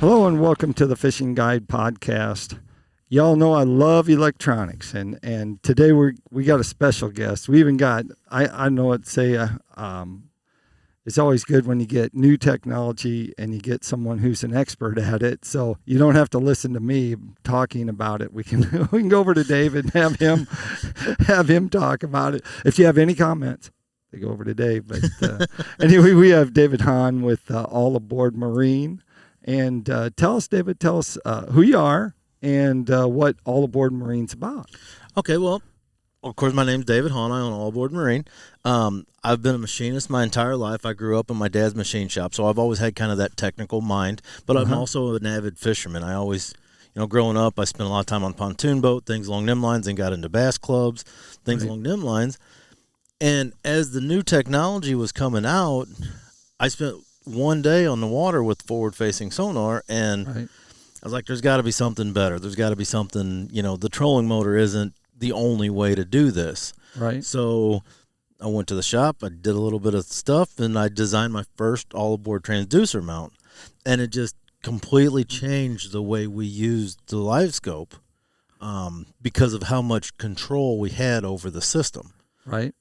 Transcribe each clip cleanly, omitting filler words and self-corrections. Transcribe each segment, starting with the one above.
Hello and welcome to the Fishing Guide Podcast. Y'all know I love electronics, and today we got a special guest. We even got I know it's always good when you get new technology and you get someone who's an expert at it. So you don't have to listen to me talking about it. We can go over to David and have him talk about it. If you have any comments, they go over to Dave. But anyway, we have David Hahn with All Aboard Marine. And tell us, David, who you are and what All Aboard Marine's about. Okay, well, of course, my name's David Hahn. I own All Aboard Marine. I've been a machinist my entire life. I grew up in my dad's machine shop, so I've always had kind of that technical mind. But I'm also an avid fisherman. I always, growing up, I spent a lot of time on pontoon boat, things along them lines, and got into bass clubs, things along them lines. And as the new technology was coming out, I spent one day on the water with forward-facing sonar, and I was like, there's got to be something better. There's got to be something, the trolling motor isn't the only way to do this. Right. So I went to the shop, I did a little bit of stuff, and I designed my first all-aboard transducer mount, and it just completely changed the way we used the live scope because of how much control we had over the system. Right.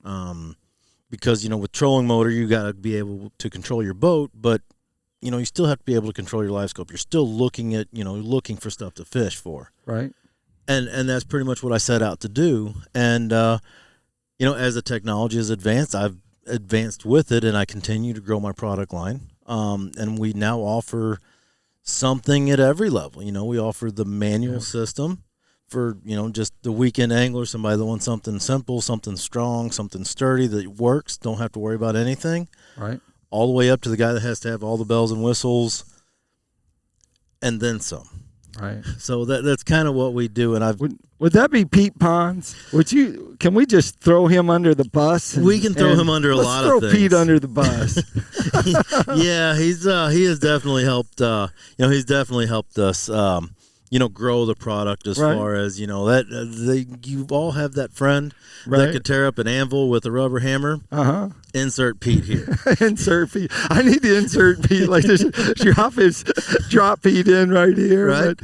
Because, with trolling motor, you got to be able to control your boat, but, you still have to be able to control your live scope. You're still looking at, looking for stuff to fish for. Right. And that's pretty much what I set out to do. And, as the technology has advanced, I've advanced with it, and I continue to grow my product line. And we now offer something at every level. We offer the manual system for, just the weekend angler, somebody that wants something simple, something strong, something sturdy that works, don't have to worry about anything. Right. All the way up to the guy that has to have all the bells and whistles and then some. Right. So that's kind of what we do. And would that be Pete Pons? Can we just throw him under the bus? We can throw him under a lot of things. Let's throw Pete under the bus. Yeah, he has definitely helped, he's definitely helped us, grow the product as far as, you all have that friend that could tear up an anvil with a rubber hammer. Insert Pete here. Insert Pete. I need to insert Pete. Like just drop Pete in right here. Right.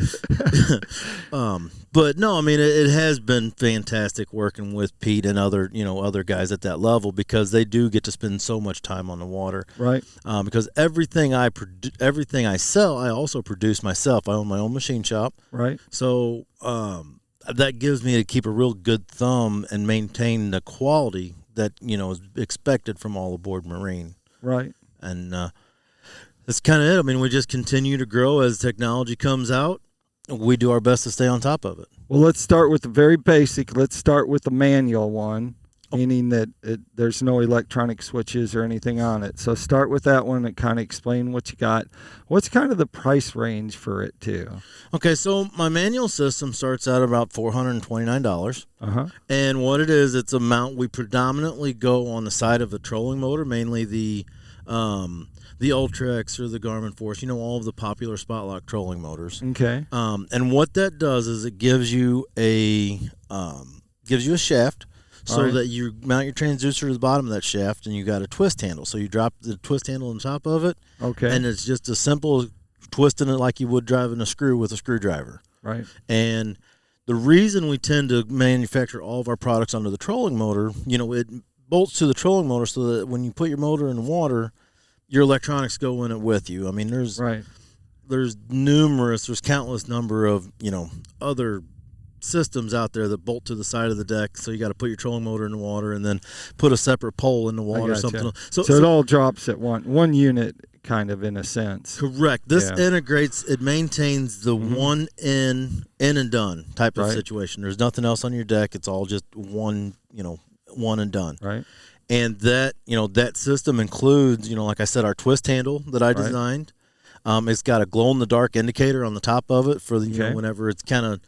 But no, I mean, it has been fantastic working with Pete and other guys at that level, because they do get to spend so much time on the water. Right. Because everything I sell, I also produce myself. I own my own machine shop. Right. So that gives me to keep a real good thumb and maintain the quality that, is expected from All Aboard Marine. Right. And that's kind of it. I mean, we just continue to grow as technology comes out. We do our best to stay on top of it. Well, let's start with the very basic. Let's start with the manual one, meaning that there's no electronic switches or anything on it. So start with that one and kind of explain what you got. What's kind of the price range for it, too? Okay, so my manual system starts out about $429. And what it is, it's a mount. We predominantly go on the side of the trolling motor, mainly the Ultrex or the Garmin Force, all of the popular spot lock trolling motors. Okay. And what that does is it gives you a shaft so that you mount your transducer to the bottom of that shaft, and you got a twist handle. So you drop the twist handle on top of it. Okay. And it's just as simple as twisting it like you would driving a screw with a screwdriver. Right. And the reason we tend to manufacture all of our products under the trolling motor, it bolts to the trolling motor so that when you put your motor in the water, your electronics go in it with you. I mean, there's countless number of, other systems out there that bolt to the side of the deck. So you got to put your trolling motor in the water and then put a separate pole in the water or something. So it all drops at one unit, kind of, in a sense. Correct. This integrates, it maintains the one in and done type of situation. There's nothing else on your deck. It's all just one and done. Right. And that, that system includes, like I said, our twist handle that I designed. It's got a glow-in-the-dark indicator on the top of it for whenever it's kind of,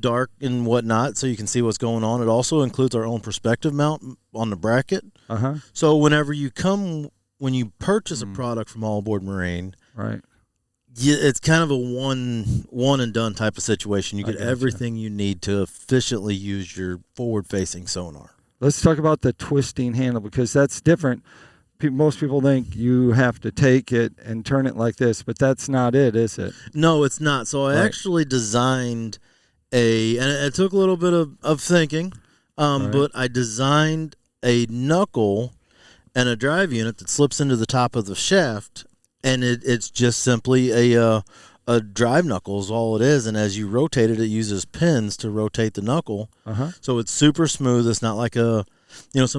dark and whatnot, so you can see what's going on. It also includes our own perspective mount on the bracket. So when you purchase a product from All Aboard Marine, it's kind of a one and done type of situation. You get everything you need to efficiently use your forward-facing sonar. Let's talk about the twisting handle, because that's different. most people think you have to take it and turn it like this, but that's not it, is it? No, it's not. So I actually designed and it took a little bit of thinking, but I designed a knuckle and a drive unit that slips into the top of the shaft, and it's just simply a drive knuckle is all it is. And as you rotate it, it uses pins to rotate the knuckle. So it's super smooth. It's not like some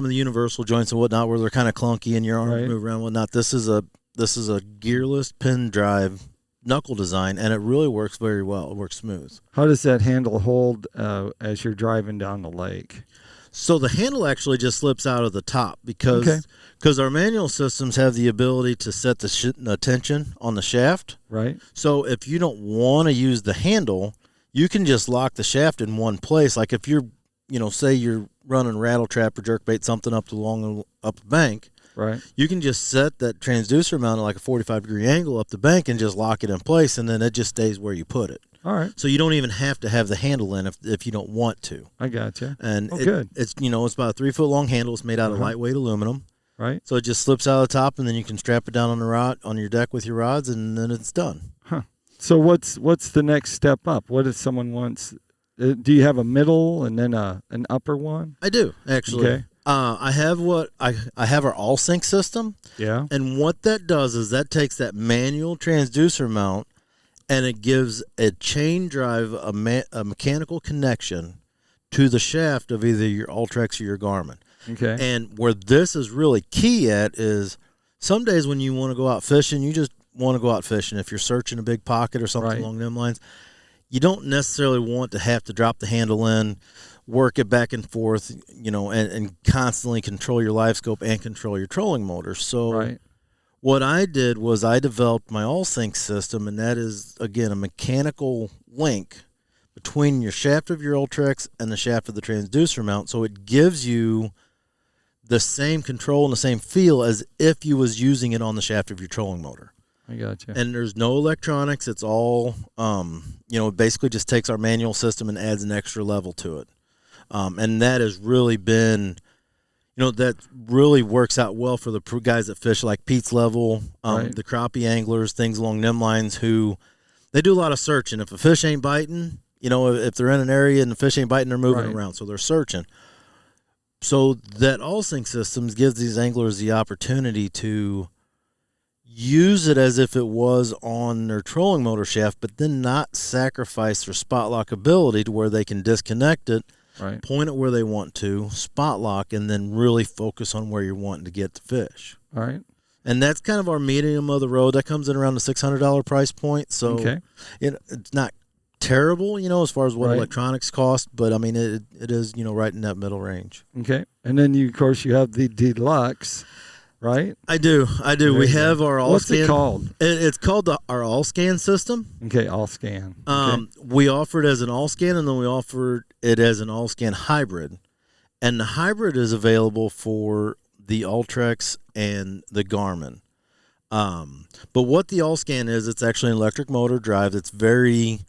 of the universal joints and whatnot where they're kind of clunky and your arms move around and whatnot. This is a gearless pin drive knuckle design, and it really works very well. It works smooth. How does that handle hold as you're driving down the lake? So the handle actually just slips out of the top because our manual systems have the ability to set the tension on the shaft. Right. So if you don't want to use the handle, you can just lock the shaft in one place. Like if you're, say you're running rattle trap or jerkbait, something up a bank. Right. You can just set that transducer mount at like a 45-degree angle up the bank and just lock it in place, and then it just stays where you put it. All right. So you don't even have to have the handle in if you don't want to. I gotcha. And good. It's it's about a 3-foot long handle. It's made out of lightweight aluminum. Right. So it just slips out of the top, and then you can strap it down on your deck with your rods, and then it's done. Huh. So what's the next step up? What if someone wants? Do you have a middle and then an upper one? I do actually. Okay. I have our all sync system. Yeah. And what that does is that takes that manual transducer mount and it gives a chain drive, a mechanical connection to the shaft of either your Ultrex or your Garmin. Okay. And where this is really key at is some days when you want to go out fishing, you just want to go out fishing. If you're searching a big pocket or something along them lines, you don't necessarily want to have to drop the handle in, work it back and forth, and constantly control your live scope and control your trolling motor. So what I did was I developed my all-sync system, and that is, again, a mechanical link between your shaft of your Ultrex and the shaft of the transducer mount. So it gives you the same control and the same feel as if you was using it on the shaft of your trolling motor. I got you. And there's no electronics. It's all, it basically just takes our manual system and adds an extra level to it. And that has really been, that really works out well for the guys that fish like Pete's Level, the crappie anglers, things along them lines, who they do a lot of searching. If a fish ain't biting, if they're in an area and the fish ain't biting, they're moving around, so they're searching. So that all-sync systems gives these anglers the opportunity to use it as if it was on their trolling motor shaft, but then not sacrifice their spot lock ability to where they can disconnect it, point it where they want to, spot lock, and then really focus on where you're wanting to get the fish. All right. And that's kind of our medium of the road. That comes in around the $600 price point. So it's not terrible, as far as what electronics cost, but I mean, it is, right in that middle range. Okay. And then of course you have the deluxe, right? I do. We have our all What's scan. It called? It's called our all scan system. Okay. All scan. Okay. We offer it as an all scan, and then we offer it as an all scan hybrid. And the hybrid is available for the Ultrex and the Garmin. But what the all scan is, it's actually an electric motor drive that's very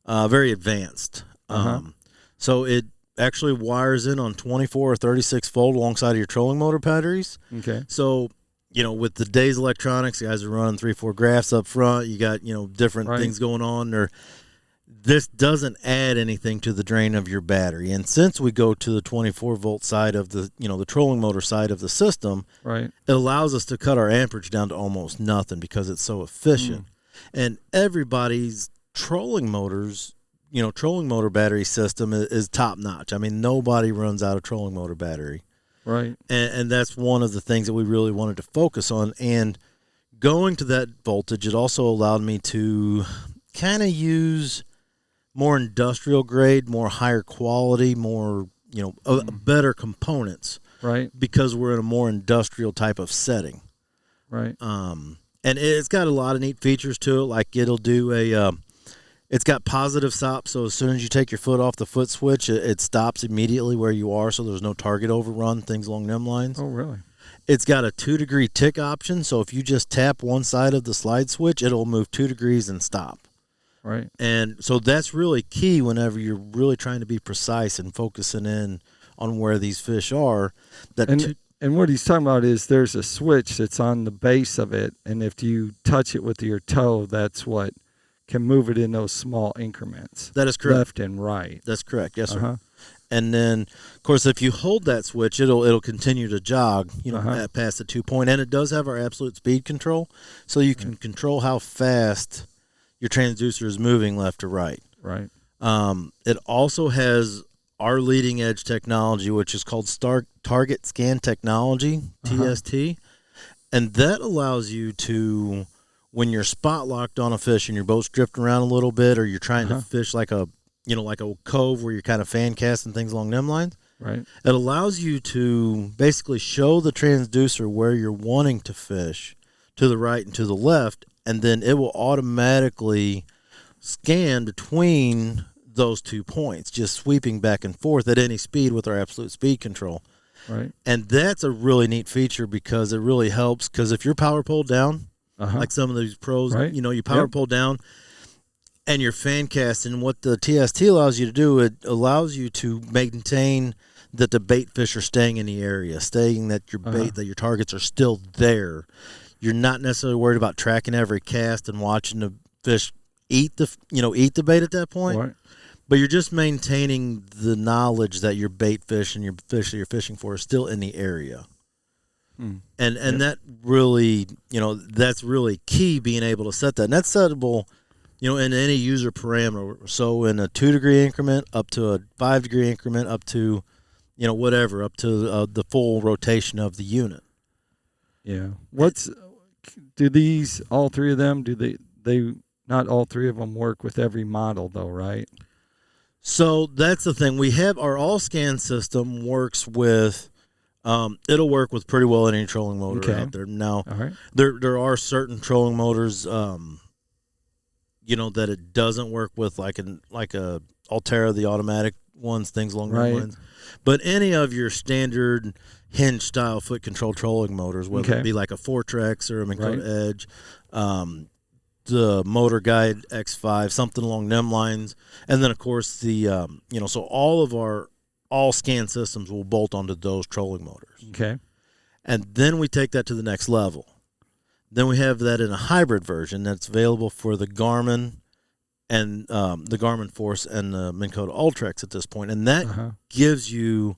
advanced. So it actually wires in on 24 or 36 volt alongside of your trolling motor batteries. Okay. So, with today's electronics, guys are running 3-4 graphs up front. You got, different things going on. This doesn't add anything to the drain of your battery. And since we go to the 24 volt side of the, the trolling motor side of the system, it allows us to cut our amperage down to almost nothing because it's so efficient. And everybody's trolling motors, trolling motor battery system is top notch. I mean, nobody runs out of trolling motor battery. Right. And that's one of the things that we really wanted to focus on. And going to that voltage, it also allowed me to kind of use more industrial grade, more higher quality, more, better components. Right. Because we're in a more industrial type of setting. Right. And it's got a lot of neat features to it. Like it'll do it's got positive stop, so as soon as you take your foot off the foot switch, it stops immediately where you are, so there's no target overrun, things along them lines. Oh, really? It's got a 2-degree tick option, so if you just tap one side of the slide switch, it'll move 2 degrees and stop. Right. And so that's really key whenever you're really trying to be precise and focusing in on where these fish are. And what he's talking about is there's a switch that's on the base of it, and if you touch it with your toe, that's what can move it in those small increments. That is correct. Left and right. That's correct. Yes, sir. Uh-huh. And then, of course, if you hold that switch, it'll continue to jog, past the 2 point. And it does have our absolute speed control, so you can control how fast your transducer is moving left to right. Right. It also has our leading edge technology, which is called Target Scan Technology, TST. And that allows you to, when you're spot locked on a fish and your boat's drifting around a little bit, or you're trying to fish like a cove where you're kind of fan casting things along them lines. Right. It allows you to basically show the transducer where you're wanting to fish to the right and to the left, and then it will automatically scan between those 2 points, just sweeping back and forth at any speed with our absolute speed control. Right. And that's a really neat feature because it really helps, because if you're power pulled down, like some of these pros, you power pull down and you're fan casting, what the TST allows you to do, it allows you to maintain that the bait fish are staying in the area, staying that your bait, that your targets are still there. You're not necessarily worried about tracking every cast and watching the fish eat the bait at that point. Right. But you're just maintaining the knowledge that your bait fish and your fish that you're fishing for is still in the area. And that really, that's really key, being able to set that. And that's settable, in any user parameter. So in a 2 degree increment, up to a 5 degree increment, up to, whatever, up to the full rotation of the unit. Yeah. Do these, all three of them, they not all three of them work with every model though, right? So that's the thing. We have our all-scan system works with, it'll work with pretty well any trolling motor out there. Now, there are certain trolling motors, that it doesn't work with, like a Altera, the automatic ones, things along those lines. But any of your standard hinge style foot control trolling motors, whether it be like a Fortrex or a Minn Edge, the Motor Guide X5, something along them lines, and then of course the so all of our all scan systems will bolt onto those trolling motors. Okay. And then we take that to the next level. Then we have that in a hybrid version that's available for the Garmin and the Garmin Force and the Minn Kota Ultrex at this point, and that gives you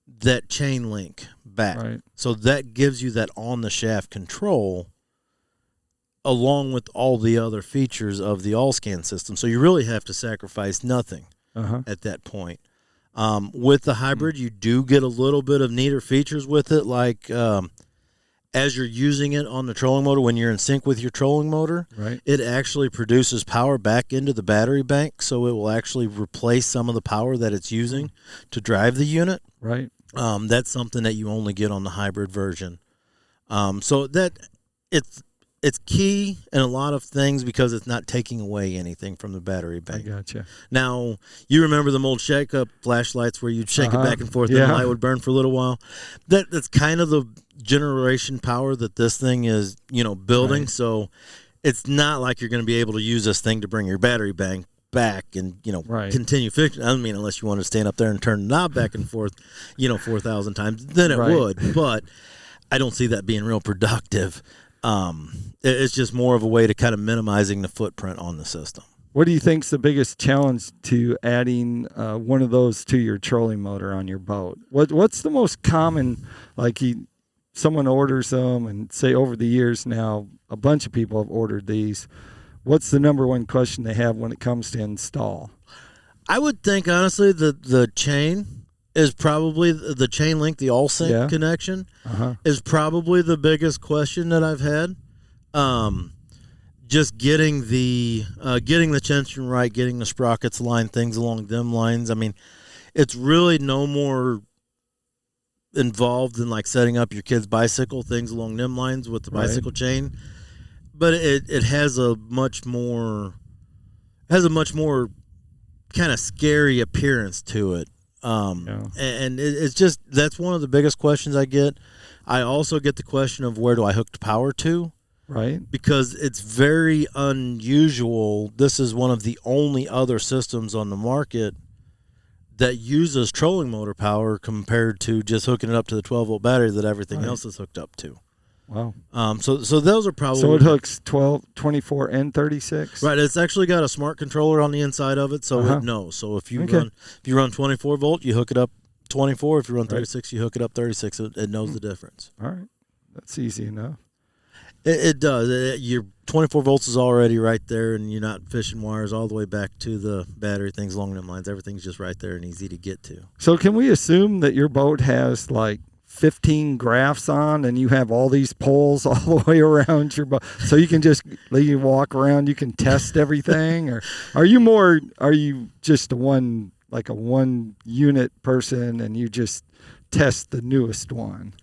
that chain link back. Right. So that gives you that on the shaft control, along with all the other features of the all-scan system. So you really have to sacrifice nothing at that point. With the hybrid, you do get a little bit of neater features with it, like as you're using it on the trolling motor, when you're in sync with your trolling motor, it actually produces power back into the battery bank, so it will actually replace some of the power that it's using to drive the unit. Right. That's something that you only get on the hybrid version. So that it's key in a lot of things because it's not taking away anything from the battery bank. I gotcha. Now, you remember the old shake-up flashlights where you'd shake it back and forth and the light would burn for a little while? That's kind of the generation power that this thing is, building. Right. So it's not like you're going to be able to use this thing to bring your battery bank back and, continue fixing. I mean, unless you want to stand up there and turn the knob back and forth, 4,000 times, then it would. But I don't see that being real productive. It's just more of a way to kind of minimizing the footprint on the system. What do you think's the biggest challenge to adding one of those to your trolling motor on your boat? What's the most common, like someone orders them and say over the years now, a bunch of people have ordered these. What's the number one question they have when it comes to install? I would think, honestly, the chain is probably the chain link, the all sync connection is probably the biggest question that I've had. Just getting the tension right, getting the sprockets aligned, things along them lines. I mean, it's really no more involved than like setting up your kid's bicycle, things along them lines with the bicycle chain. But it has a much more kind of scary appearance to it. And it's just, that's one of the biggest questions I get. I also get the question of where do I hook the power to? Right. Because it's very unusual. This is one of the only other systems on the market that uses trolling motor power compared to just hooking it up to the 12-volt battery that everything else is hooked up to. Wow. So those are probably... So it hooks 12, 24, and 36? Right. It's actually got a smart controller on the inside of it, so it knows. So if you run 24 volt, you hook it up 24. If you run 36, you hook it up 36. It knows the difference. All right. That's easy enough. It does. Your 24 volts is already right there, and you're not fishing wires all the way back to the battery, things along them lines. Everything's just right there and easy to get to. So can we assume that your boat has like 15 graphs on and you have all these poles all the way around your boat, so you can just you walk around, you can test everything? Or are you just a one unit person and you just test the newest one?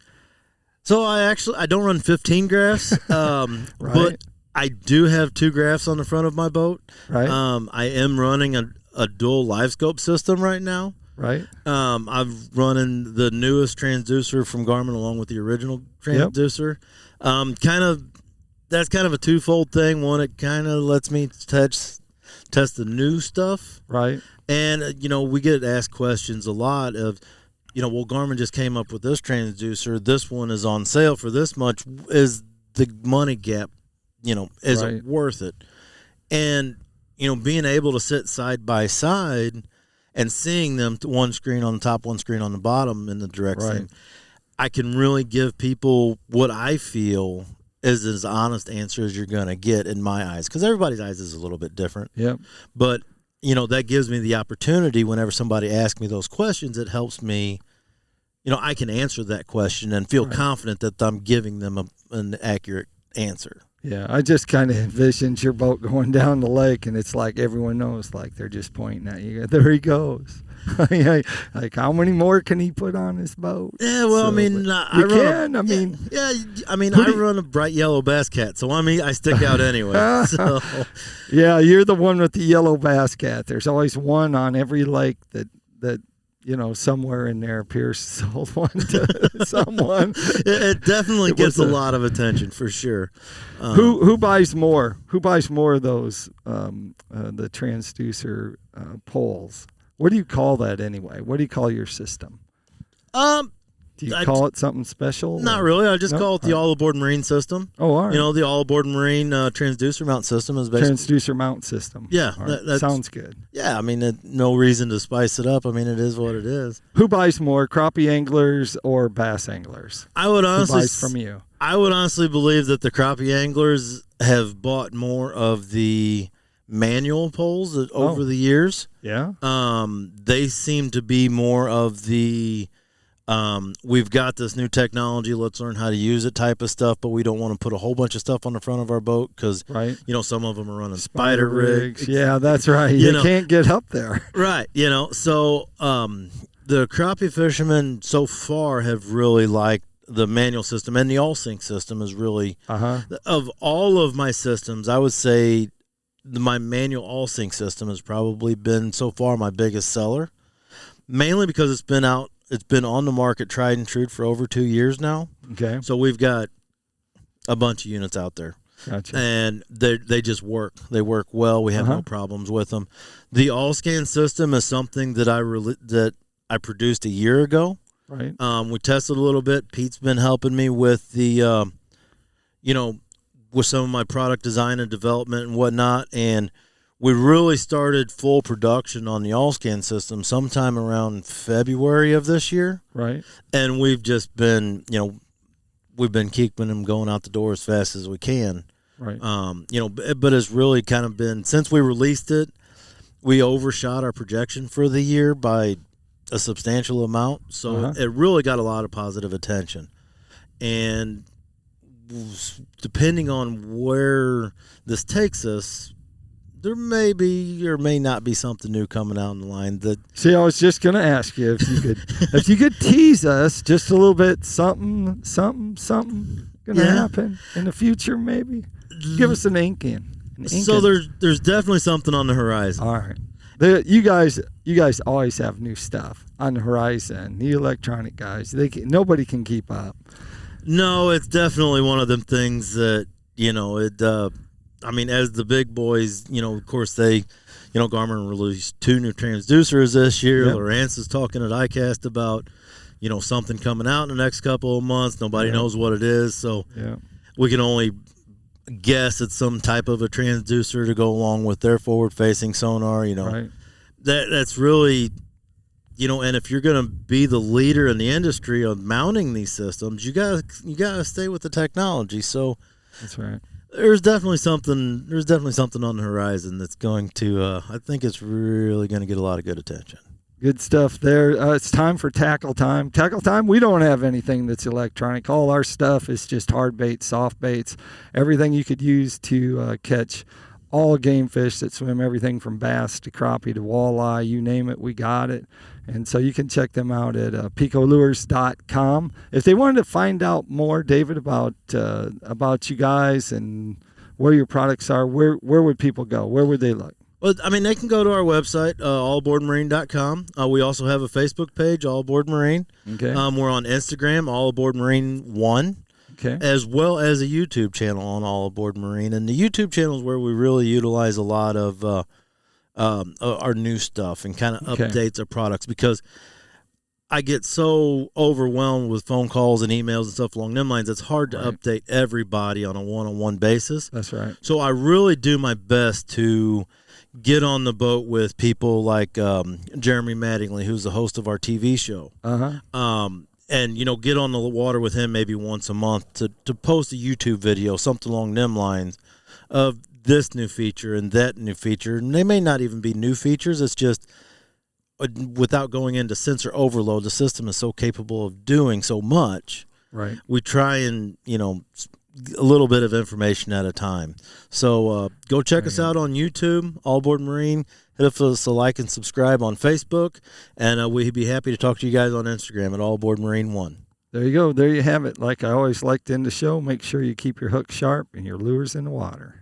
So I don't run 15 graphs, but I do have 2 graphs on the front of my boat. Right. I am running a dual live scope system right now. Right. I'm running the newest transducer from Garmin along with the original transducer. That's kind of a twofold thing. One, it kind of lets me test the new stuff. Right. And, we get asked questions a lot of, well, Garmin just came up with this transducer. This one is on sale for this much. Is the money gap, is it worth it? And, being able to sit side by side and seeing them, one screen on the top, one screen on the bottom in the direct thing, I can really give people what I feel is as honest answer as you're going to get in my eyes, because everybody's eyes is a little bit different. Yep. But, that gives me the opportunity whenever somebody asks me those questions, it helps me, I can answer that question and feel confident that I'm giving them an accurate answer. Yeah, I just kind of envisioned your boat going down the lake, and it's like everyone knows, like they're just pointing at you. There he goes. Like, how many more can he put on his boat? Yeah, well, I run a bright yellow bass cat, so I stick out anyway. So. Yeah, you're the one with the yellow bass cat. There's always one on every lake that somewhere in there Pierce sold one to someone. It definitely gets a lot of attention for sure. Who buys more? Who buys more of those the transducer poles? What do you call that anyway? What do you call your system? Do you call it something special? Not really. I just call it the all-aboard marine system. Oh, all right. The all-aboard marine transducer mount system is basically... Transducer mount system. Yeah. That sounds good. Yeah, no reason to spice it up. It is what it is. Who buys more, crappie anglers or bass anglers? Who buys from you? I would honestly believe that the crappie anglers have bought more of the manual poles over the years. Yeah. They seem to be more of the... we've got this new technology, let's learn how to use it type of stuff, but we don't want to put a whole bunch of stuff on the front of our boat because, some of them are running spider rigs. Yeah, that's right. You can't get up there. Right. So the crappie fishermen so far have really liked the manual system, and the all-sync system is really, of all of my systems, I would say my manual all-sync system has probably been so far my biggest seller, mainly because it's been on the market, tried and true, for over 2 years now. Okay. So we've got a bunch of units out there. Gotcha. And they just work. They work well. We have no problems with them. The all-scan system is something that I produced a year ago. Right. We tested a little bit. Pete's been helping me with the, with some of my product design and development and whatnot. And we really started full production on the all-scan system sometime around February of this year. Right. And we've just been, we've been keeping them going out the door as fast as we can. Right. But it's really kind of been, since we released it, we overshot our projection for the year by a substantial amount. So it really got a lot of positive attention. And depending on where this takes us, there may be or may not be something new coming out in the line. See, I was just going to ask you if you could tease us just a little bit, something going to happen in the future, maybe. Give us an inkling. So there's definitely something on the horizon. All right. You guys always have new stuff on the horizon. The electronic guys, nobody can keep up. No, it's definitely one of them things that as the big boys, of course they, Garmin released 2 new transducers this year. Yep. Lawrence is talking at ICAST about, something coming out in the next couple of months. Nobody knows what it is, so we can only guess it's some type of a transducer to go along with their forward-facing sonar. Right. That's really, and if you're going to be the leader in the industry of mounting these systems, you gotta stay with the technology. So that's right. There's definitely something on the horizon that's going to. I think it's really going to get a lot of good attention. Good stuff there. It's time for tackle time. Tackle time, we don't have anything that's electronic. All our stuff is just hard baits, soft baits, everything you could use to catch all game fish that swim, everything from bass to crappie to walleye, you name it, we got it. And so you can check them out at PICOLures.com. If they wanted to find out more, David, about you guys and where your products are, where would people go? Where would they look? Well, they can go to our website, allaboardmarine.com. We also have a Facebook page, All Aboard Marine. Okay. We're on Instagram, All Aboard Marine 1. Okay. As well as a YouTube channel on All Aboard Marine. And the YouTube channel is where we really utilize a lot of our new stuff and kind of updates our products, because I get so overwhelmed with phone calls and emails and stuff along them lines. It's hard to update everybody on a one-on-one basis. That's right. So I really do my best to get on the boat with people like Jeremy Mattingly, who's the host of our TV show. And, get on the water with him maybe once a month to post a YouTube video, something along them lines, of this new feature and that new feature. And they may not even be new features. It's just, without going into sensor overload, the system is so capable of doing so much. Right. We try and, a little bit of information at a time. So go check us out on YouTube, All Aboard Marine. Hit us a like and subscribe on Facebook, and we'd be happy to talk to you guys on Instagram at All Aboard Marine 1. There you go. There you have it. Like I always like to end the show, make sure you keep your hook sharp and your lures in the water.